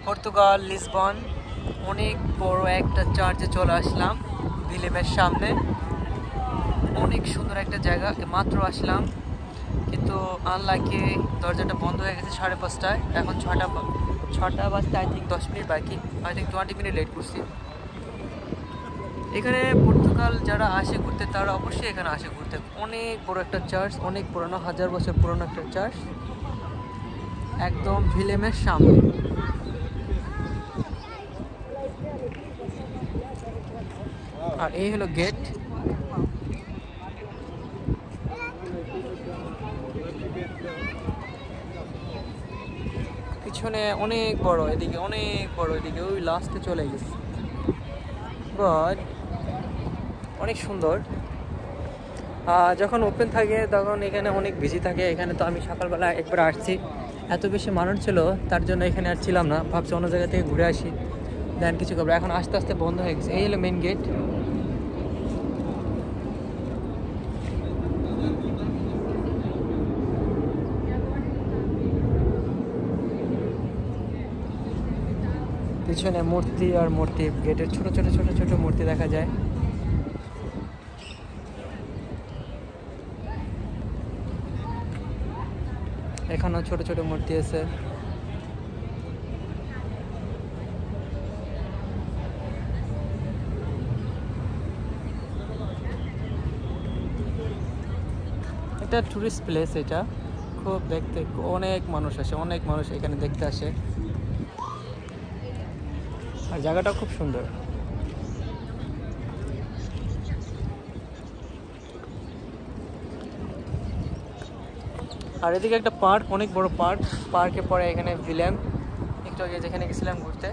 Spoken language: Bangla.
পর্তুগাল লিসবন অনেক বড় একটা চার্চে চলে আসলাম ভিলেমের সামনে। অনেক সুন্দর একটা জায়গা, মাত্র আসলাম কিন্তু আনলাকি দরজাটা বন্ধ হয়ে গেছে 5:30টায়। এখন 6টা বাজতে আই থিঙ্ক 10 মিনিট বাকি, আই থিঙ্ক 20 মিনিট লেট করছি। এখানে পর্তুগাল যারা আসে ঘুরতে তারা অবশ্যই এখানে আসে ঘুরতে। অনেক বড় একটা চার্চ, অনেক পুরনো, 1000 বছর পুরনো একটা চার্চ, একদম ভিলেমের সামনে। আর এই হলো গেট। পিছনে অনেক বড়, এদিকে অনেক বড়, এদিকে ওই লাস্টে চলে গেছে, বাট অনেক সুন্দর। যখন ওপেন থাকে তখন এখানে অনেক বিজি থাকে। এখানে তো আমি সকালবেলা একবার আসছি, এত বেশি মানুষ ছিল তার জন্য এখানে আর ছিলাম না, ভাবছি অন্য জায়গা থেকে ঘুরে আসি, দেন কিছু করবো। এখন আস্তে আস্তে বন্ধ হয়ে গেছে। এই হলো মেন গেট। পিছনে মূর্তি আর মূর্তি, গেটের ছোট ছোট ছোট ছোট মূর্তি দেখা যায়। এখানেও ছোট ছোট মূর্তি আছে। এটা টুরিস্ট প্লেস, এটা খুব দেখতে অনেক মানুষ আসে, অনেক মানুষ এখানে দেখতে আসে, আর জায়গাটা খুব সুন্দর। আর এদিকে একটা পার্ক, অনেক বড় পার্ক, পার্কে পরে এখানে ভিলেম, একটু আগে যেখানে গেছিলাম ঘুরতে